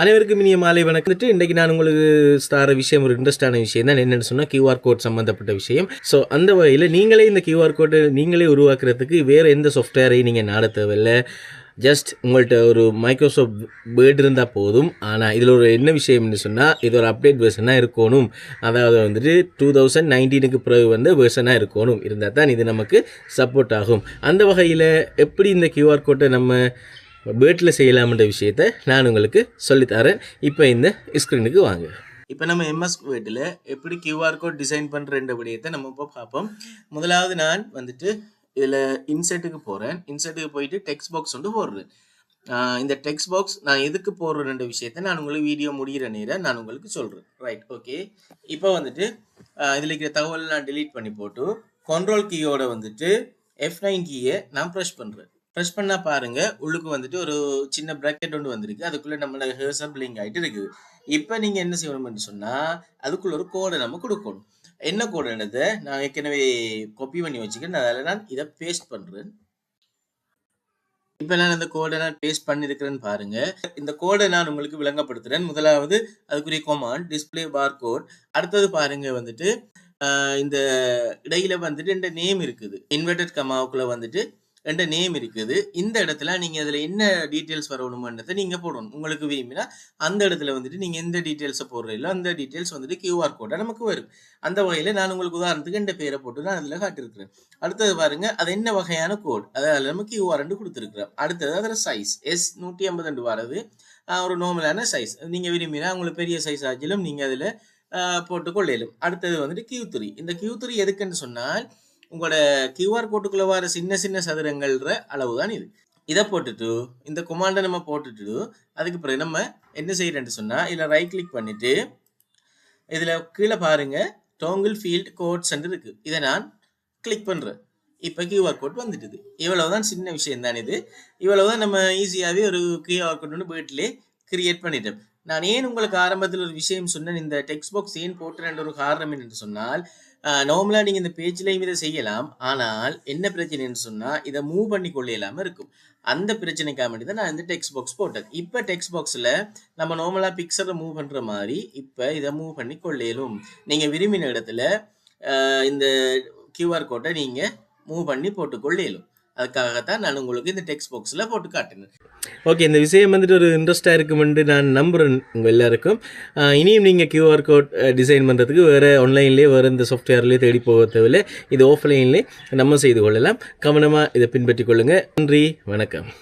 அனைவருக்கும் இனிய மாலை வணக்கம். இன்றைக்கு நான் உங்களுக்கு ஸ்டார விஷயம் ஒரு இன்ட்ரெஸ்டான விஷயம் தான். என்னென்னு சொன்னால் கியூஆர் கோட் சம்மந்தப்பட்ட விஷயம். ஸோ அந்த வகையில் நீங்களே இந்த கியூஆர் கோட்டை நீங்களே உருவாக்குறதுக்கு வேறு எந்த சாஃப்ட்வேரையும் நீங்கள் நாட தேவையில்லை. ஜஸ்ட் உங்கள்கிட்ட ஒரு மைக்ரோசாஃப்ட் வேர்ட் இருந்தால் போதும். ஆனால் இதில் ஒரு என்ன விஷயம்னு சொன்னால் இது ஒரு அப்டேட் வெர்ஷனாக இருக்கணும். அதாவது வந்துட்டு 2019க்கு பிறகு வெர்ஷனாக இருக்கணும். இருந்தால் தான் இது நமக்கு சப்போர்ட் ஆகும். அந்த வகையில் எப்படி இந்த கியூஆர் கோட்டை நம்ம வேர்ட்டில் செய்யலாம்ன்ற விஷயத்தை நான் உங்களுக்கு சொல்லித்தரேன். இப்போ இந்த ஸ்க்ரீனுக்கு வாங்க. இப்போ நம்ம எம்எஸ் வேர்ட்டில் எப்படி கியூஆர் கோட் டிசைன் பண்ணுறன்ற விடயத்தை நம்ம இப்போ பார்ப்போம். முதலாவது நான் வந்துட்டு இதில் இன்செர்ட்டுக்கு போகிறேன். இன்செர்ட்டுக்கு போயிட்டு டெக்ஸ்ட் பாக்ஸ் வந்து போடுறேன். இந்த டெக்ஸ்ட் பாக்ஸ் நான் எதுக்கு போடுறேன்ற விஷயத்தை நான் உங்களுக்கு வீடியோ முடிகிற நேரம் நான் உங்களுக்கு சொல்கிறேன். Right, okay. இப்போ வந்துட்டு இதில் இருக்கிற தகவல் நான் delete பண்ணி போட்டு கண்ட்ரோல் கீயோட வந்துட்டு F9 கீயை நான் ப்ரெஸ் பண்ணுறேன். ப்ரெஸ் பண்ணால் பாருங்கள், உள்ளுக்கு வந்துட்டு ஒரு சின்ன ப்ராக்கெட் ஒன்று வந்திருக்கு. அதுக்குள்ளே நம்மளோட ஹேர்ஸர் பிளிங்க் ஆகிட்டு இருக்குது. இப்போ நீங்கள் என்ன செய்யணும்னு சொன்னால் அதுக்குள்ளே ஒரு கோடை நம்ம கொடுக்கணும். என்ன கோடுன்றதை நான் ஏற்கனவே காப்பி பண்ணி வச்சுக்கிறேன். அதில் நான் இதை பேஸ்ட் பண்ணுறேன். இப்போ நான் இந்த கோடை நான் பேஸ்ட் பண்ணியிருக்கிறேன்னு பாருங்கள். இந்த கோடை நான் உங்களுக்கு விளங்கப்படுத்துகிறேன். முதலாவது அதுக்குரிய கமாண்ட் டிஸ்பிளே பார் கோட். அடுத்தது பாருங்கள் வந்துட்டு இந்த இடையில வந்துட்டு என்ற நேம் இருக்குது. இன்வெர்டட் கமாவுக்குள்ளே வந்துட்டு என்ற நேம் இருக்குது. இந்த இடத்துல நீங்கள் அதில் என்ன டீட்டெயில்ஸ் வரணுமன்றதை நீங்கள் போடணும். உங்களுக்கு விரும்பினா அந்த இடத்துல வந்துட்டு நீங்கள் எந்த டீட்டெயில்ஸை போடுறீங்களோ அந்த டீட்டெயில்ஸ் வந்துட்டு கியூஆர் கோடாக நமக்கு வரும். அந்த வகையில் நான் உங்களுக்கு உதாரணத்துக்கு எந்த பேரை போட்டு நான் அதில் காட்டியிருக்கிறேன். அடுத்தது பாருங்கள், அது என்ன வகையான கோட், அதில் நம்ம கியூஆர் கொடுத்துருக்குறோம். அடுத்தது அதில் சைஸ் S152 வரது ஒரு நார்மலான சைஸ். நீங்கள் விரும்பினா உங்களுக்கு பெரிய சைஸ் ஆகிலும் நீங்கள் அதில் போட்டுக்கொள்ளையிலும். அடுத்தது வந்துட்டு Q3. இந்த Q3 எதுக்குன்னு சொன்னால் உங்களோட கியூஆர் கோட்டுக்குள்ளே வர சின்ன சின்ன சதுரங்கள்ற அளவு தான் இது. இதை போட்டுட்டு இந்த கொமாண்டை நம்ம போட்டுட்டு அதுக்கு பிறகு நம்ம என்ன செய்யறேன்னு சொன்னால் இதில் ரைட் கிளிக் பண்ணிவிட்டு இதில் கீழே பாருங்கள் டோங்கிள் ஃபீல்ட் கோட்ஸ் இருக்குது. இதை நான் கிளிக் பண்ணுறேன். இப்போ கியூஆர் கோட் வந்துட்டுது. இவ்வளவுதான், சின்ன விஷயம் தான் இது. இவ்வளவுதான், நம்ம ஈஸியாகவே ஒரு கியூஆர் கோட் ஒன்று வீட்டிலே கிரியேட் பண்ணிட்டோம். நான் ஏன் உங்களுக்கு ஆரம்பத்தில் ஒரு விஷயம் சொன்னேன், இந்த டெக்ஸ்ட் பாக்ஸ் ஏன் போட்டுறேன்ற ஒரு காரணம் என்று சொன்னால் நார்மலாக நீங்கள் இந்த பேஜ்லையும் இதை செய்யலாம். ஆனால் என்ன பிரச்சனைன்னு சொன்னால் இதை மூவ் பண்ணி கொள்ள இல்லாமல் இருக்கும். அந்த பிரச்சனைக்காக வேண்டி தான் நான் இந்த டெக்ஸ்ட் பாக்ஸ் போட்டேன். இப்போ டெக்ஸ்ட் பாக்ஸில் நம்ம நார்மலாக பிக்சரை மூவ் பண்ணுற மாதிரி இப்போ இதை மூவ் பண்ணி கொள்ளையிலும். நீங்கள் விரும்பின இடத்துல இந்த கியூஆர் கோட்டை நீங்கள் மூவ் பண்ணி போட்டுக்கொள்ளையிலும். அதுக்காகத்தான் நான் உங்களுக்கு இந்த டெக்ஸ்ட் பாக்ஸில் போட்டு காட்டினேன். ஓகே, இந்த விஷயம் வந்துட்டு ஒரு இன்ட்ரெஸ்டாக இருக்குமென்று நான் நம்புகிறேன் உங்கள் எல்லாருக்கும். இனியும் நீங்கள் கியூஆர் கோட் டிசைன் பண்ணுறதுக்கு வேறு ஆன்லைன்லேயே வேறு இந்த சாஃப்ட்வேர்லேயே தேடி போக தேவையில்லை. இது ஆஃப்லைன்லேயே நம்ம செய்து கொள்ளலாம். கவனமாக இதை பின்பற்றி கொள்ளுங்கள். நன்றி, வணக்கம்.